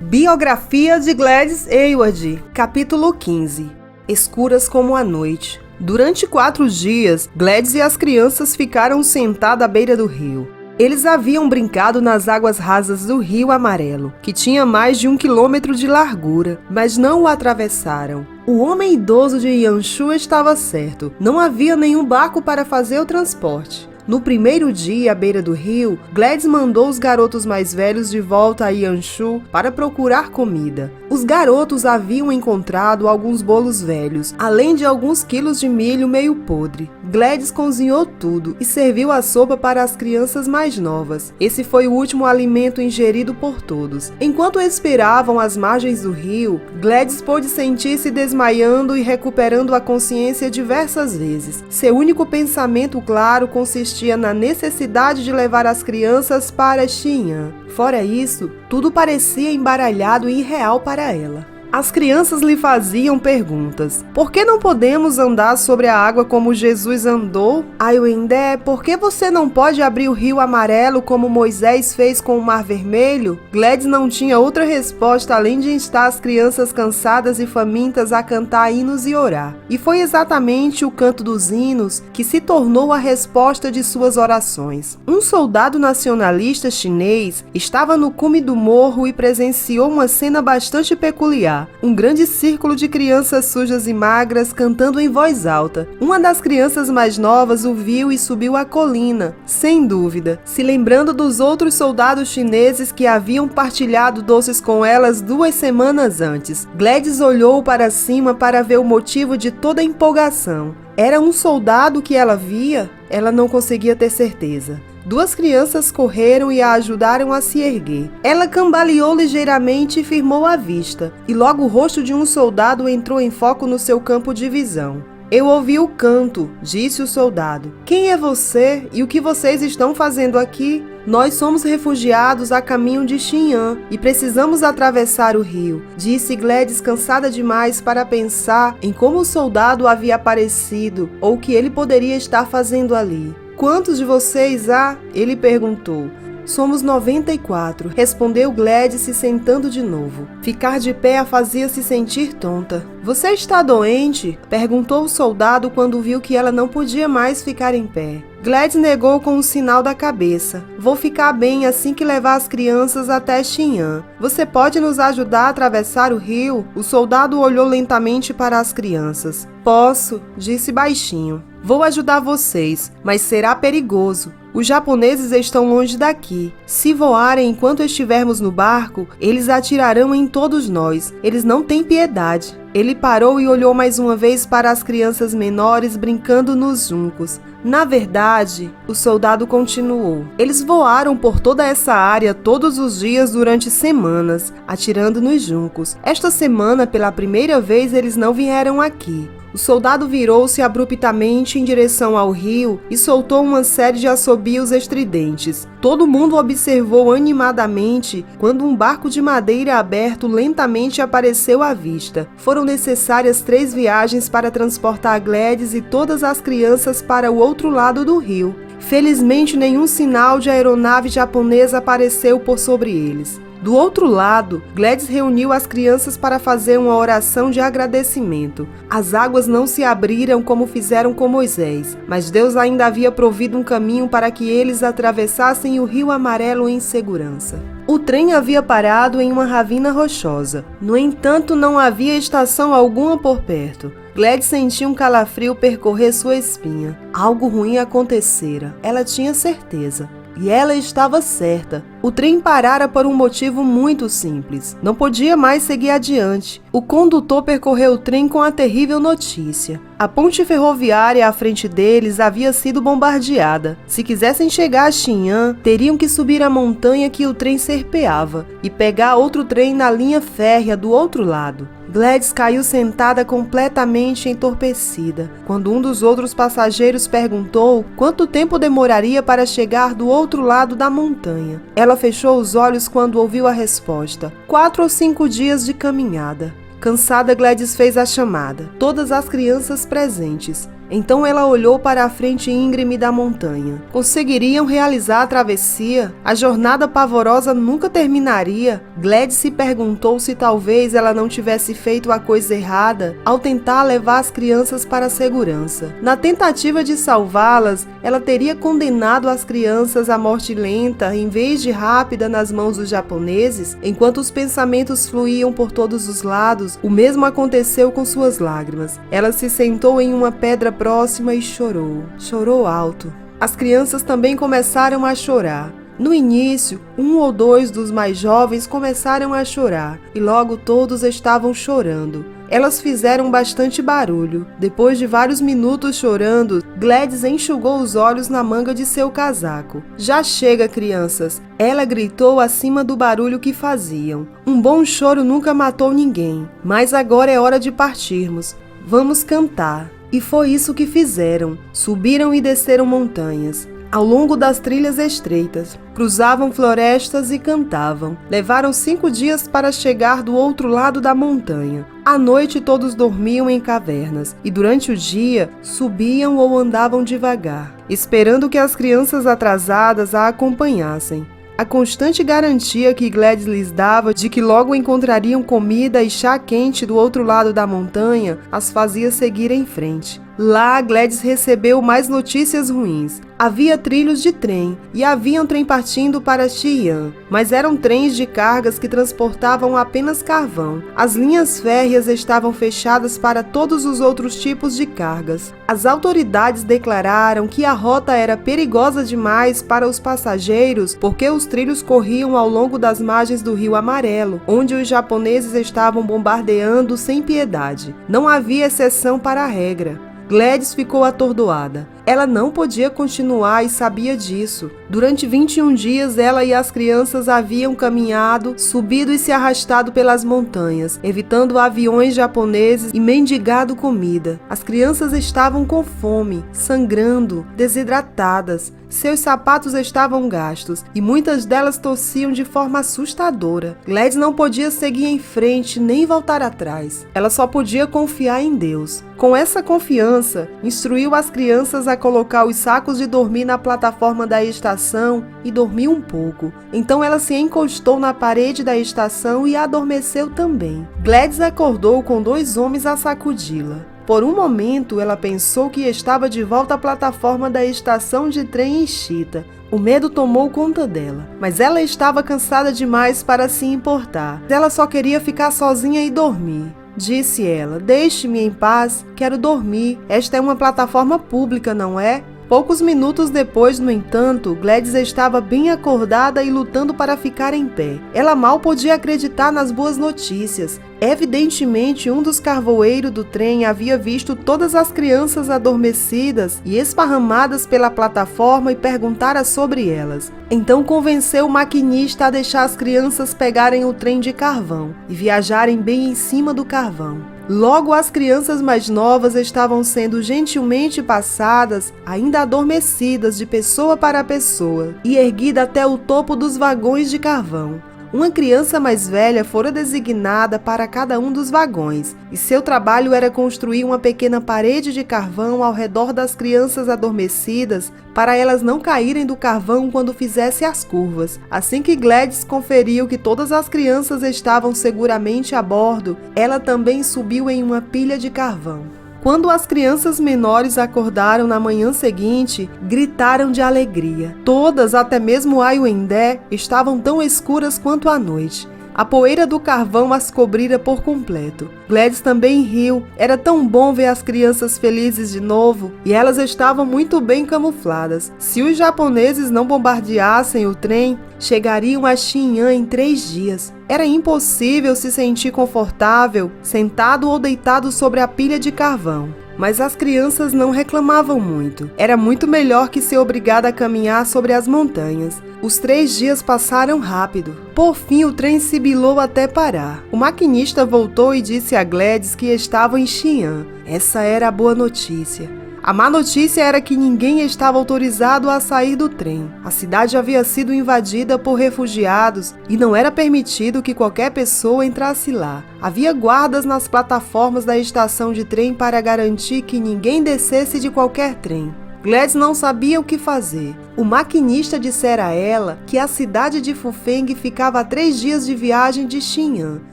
Biografia de Gladys Aylward, capítulo 15. Escuras como a noite. Durante 4 dias, Gladys e as crianças ficaram sentadas à beira do rio. Eles haviam brincado nas águas rasas do Rio Amarelo, que tinha mais de 1 quilômetro de largura, mas não o atravessaram. O homem idoso de Yanshu estava certo, não havia nenhum barco para fazer o transporte. No primeiro dia, à beira do rio, Gladys mandou os garotos mais velhos de volta a Yanshu para procurar comida. Os garotos haviam encontrado alguns bolos velhos, além de alguns quilos de milho meio podre. Gladys cozinhou tudo e serviu a sopa para as crianças mais novas. Esse foi o último alimento ingerido por todos. Enquanto esperavam às margens do rio, Gladys pôde sentir-se desmaiando e recuperando a consciência diversas vezes. Seu único pensamento claro consistia na necessidade de levar as crianças para Xi'an. Fora isso, tudo parecia embaralhado e irreal para ela. As crianças lhe faziam perguntas. Por que não podemos andar sobre a água como Jesus andou? Aiwendé, por que você não pode abrir o Rio Amarelo como Moisés fez com o Mar Vermelho? Gladys não tinha outra resposta além de instar as crianças cansadas e famintas a cantar hinos e orar. E foi exatamente o canto dos hinos que se tornou a resposta de suas orações. Um soldado nacionalista chinês estava no cume do morro e presenciou uma cena bastante peculiar. Um grande círculo de crianças sujas e magras cantando em voz alta. Uma das crianças mais novas o viu e subiu a colina, sem dúvida, se lembrando dos outros soldados chineses que haviam partilhado doces com elas 2 semanas antes. Gladys olhou para cima para ver o motivo de toda a empolgação. Era um soldado que ela via? Ela não conseguia ter certeza. 2 crianças correram e a ajudaram a se erguer. Ela cambaleou ligeiramente e firmou a vista, e logo o rosto de um soldado entrou em foco no seu campo de visão. Eu ouvi o canto, disse o soldado. Quem é você e o que vocês estão fazendo aqui? Nós somos refugiados a caminho de Xi'an e precisamos atravessar o rio, disse Gladys, cansada demais para pensar em como o soldado havia aparecido ou o que ele poderia estar fazendo ali. Quantos de vocês há? Ele perguntou. Somos 94, respondeu Gladys, se sentando de novo. Ficar de pé a fazia se sentir tonta. Você está doente? Perguntou o soldado quando viu que ela não podia mais ficar em pé. Gladys negou com um sinal da cabeça. Vou ficar bem assim que levar as crianças até Xi'an. Você pode nos ajudar a atravessar o rio? O soldado olhou lentamente para as crianças. Posso, disse baixinho. Vou ajudar vocês, mas será perigoso. Os japoneses estão longe daqui. Se voarem enquanto estivermos no barco, eles atirarão em todos nós. Eles não têm piedade. Ele parou e olhou mais uma vez para as crianças menores brincando nos juncos. Na verdade, o soldado continuou. Eles voaram por toda essa área todos os dias durante semanas, atirando nos juncos. Esta semana, pela primeira vez, eles não vieram aqui. O soldado virou-se abruptamente em direção ao rio e soltou uma série de assobios estridentes. Todo mundo observou animadamente quando um barco de madeira aberto lentamente apareceu à vista. Foram necessárias 3 viagens para transportar Gladys e todas as crianças para o outro lado do rio. Felizmente, nenhum sinal de aeronave japonesa apareceu por sobre eles. Do outro lado, Gladys reuniu as crianças para fazer uma oração de agradecimento. As águas não se abriram como fizeram com Moisés, mas Deus ainda havia provido um caminho para que eles atravessassem o Rio Amarelo em segurança. O trem havia parado em uma ravina rochosa. No entanto, não havia estação alguma por perto. Gladys sentia um calafrio percorrer sua espinha. Algo ruim acontecera. Ela tinha certeza. E ela estava certa. O trem parara por um motivo muito simples. Não podia mais seguir adiante. O condutor percorreu o trem com a terrível notícia. A ponte ferroviária à frente deles havia sido bombardeada. Se quisessem chegar a Xi'an, teriam que subir a montanha que o trem serpeava e pegar outro trem na linha férrea do outro lado. Gladys caiu sentada completamente entorpecida, quando um dos outros passageiros perguntou quanto tempo demoraria para chegar do outro lado da montanha. Ela fechou os olhos quando ouviu a resposta: 4 ou 5 dias de caminhada. Cansada, Gladys fez a chamada. Todas as crianças presentes. Então ela olhou para a frente íngreme da montanha. Conseguiriam realizar a travessia? A jornada pavorosa nunca terminaria? Gladys se perguntou se talvez ela não tivesse feito a coisa errada ao tentar levar as crianças para a segurança. Na tentativa de salvá-las, ela teria condenado as crianças à morte lenta em vez de rápida nas mãos dos japoneses. Enquanto os pensamentos fluíam por todos os lados, o mesmo aconteceu com suas lágrimas. Ela se sentou em uma pedra próxima e chorou. Chorou alto. As crianças também começaram a chorar. No início, 1 ou 2 dos mais jovens começaram a chorar e logo todos estavam chorando. Elas fizeram bastante barulho. Depois de vários minutos chorando, Gladys enxugou os olhos na manga de seu casaco. Já chega, crianças! Ela gritou acima do barulho que faziam. Um bom choro nunca matou ninguém, mas agora é hora de partirmos. Vamos cantar. E foi isso que fizeram. Subiram e desceram montanhas. Ao longo das trilhas estreitas, cruzavam florestas e cantavam. Levaram 5 dias para chegar do outro lado da montanha. À noite todos dormiam em cavernas e durante o dia subiam ou andavam devagar, esperando que as crianças atrasadas a acompanhassem. A constante garantia que Gladys lhes dava de que logo encontrariam comida e chá quente do outro lado da montanha as fazia seguir em frente. Lá, Gladys recebeu mais notícias ruins. Havia trilhos de trem e havia um trem partindo para Xi'an, mas eram trens de cargas que transportavam apenas carvão. As linhas férreas estavam fechadas para todos os outros tipos de cargas. As autoridades declararam que a rota era perigosa demais para os passageiros porque os trilhos corriam ao longo das margens do Rio Amarelo, onde os japoneses estavam bombardeando sem piedade. Não havia exceção para a regra. Gladys ficou atordoada. Ela não podia continuar e sabia disso. Durante 21 dias, ela e as crianças haviam caminhado, subido e se arrastado pelas montanhas, evitando aviões japoneses e mendigado comida. As crianças estavam com fome, sangrando, desidratadas. Seus sapatos estavam gastos e muitas delas tossiam de forma assustadora. Gladys não podia seguir em frente nem voltar atrás. Ela só podia confiar em Deus. Com essa confiança, instruiu as crianças a colocar os sacos de dormir na plataforma da estação e dormir um pouco. Então ela se encostou na parede da estação e adormeceu também. Gladys acordou com 2 homens a sacudi-la. Por um momento, ela pensou que estava de volta à plataforma da estação de trem em Chita. O medo tomou conta dela, mas ela estava cansada demais para se importar. Ela só queria ficar sozinha e dormir. Disse ela, deixe-me em paz, quero dormir. Esta é uma plataforma pública, não é? Poucos minutos depois, no entanto, Gladys estava bem acordada e lutando para ficar em pé. Ela mal podia acreditar nas boas notícias. Evidentemente, um dos carvoeiros do trem havia visto todas as crianças adormecidas e esparramadas pela plataforma e perguntara sobre elas. Então convenceu o maquinista a deixar as crianças pegarem o trem de carvão e viajarem bem em cima do carvão. Logo, as crianças mais novas estavam sendo gentilmente passadas, ainda adormecidas, de pessoa para pessoa, e erguida até o topo dos vagões de carvão. Uma criança mais velha fora designada para cada um dos vagões, e seu trabalho era construir uma pequena parede de carvão ao redor das crianças adormecidas, para elas não caírem do carvão quando fizesse as curvas. Assim que Gladys conferiu que todas as crianças estavam seguramente a bordo, ela também subiu em uma pilha de carvão. Quando as crianças menores acordaram na manhã seguinte, gritaram de alegria. Todas, até mesmo Aiwendé, estavam tão escuras quanto a noite. A poeira do carvão as cobrira por completo. Gladys também riu. Era tão bom ver as crianças felizes de novo, e elas estavam muito bem camufladas. Se os japoneses não bombardeassem o trem, chegariam a Xi'an em 3 dias. Era impossível se sentir confortável, sentado ou deitado sobre a pilha de carvão. Mas as crianças não reclamavam muito. Era muito melhor que ser obrigada a caminhar sobre as montanhas. Os 3 dias passaram rápido. Por fim, o trem sibilou até parar. O maquinista voltou e disse a Gladys que estavam em Xi'an. Essa era a boa notícia. A má notícia era que ninguém estava autorizado a sair do trem. A cidade havia sido invadida por refugiados e não era permitido que qualquer pessoa entrasse lá. Havia guardas nas plataformas da estação de trem para garantir que ninguém descesse de qualquer trem. Gladys não sabia o que fazer. O maquinista dissera a ela que a cidade de Fufeng ficava a 3 dias de viagem de Xin'an,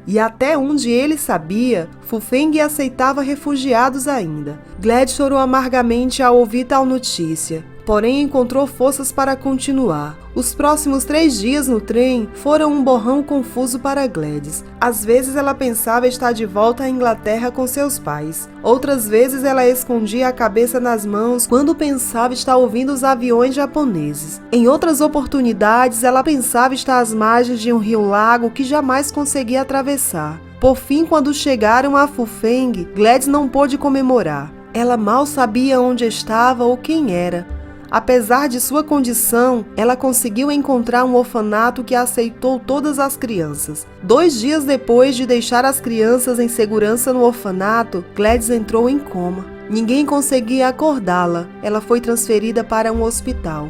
e até onde ele sabia, Fufeng aceitava refugiados ainda. Gladys chorou amargamente ao ouvir tal notícia, porém encontrou forças para continuar. Os próximos 3 dias no trem foram um borrão confuso para Gladys. Às vezes ela pensava estar de volta à Inglaterra com seus pais. Outras vezes ela escondia a cabeça nas mãos quando pensava estar ouvindo os aviões japoneses. Em outras oportunidades, ela pensava estar às margens de um rio-lago que jamais conseguia atravessar. Por fim, quando chegaram a Fufeng, Gladys não pôde comemorar. Ela mal sabia onde estava ou quem era. Apesar de sua condição, ela conseguiu encontrar um orfanato que aceitou todas as crianças. 2 dias depois de deixar as crianças em segurança no orfanato, Gladys entrou em coma. Ninguém conseguia acordá-la. Ela foi transferida para um hospital.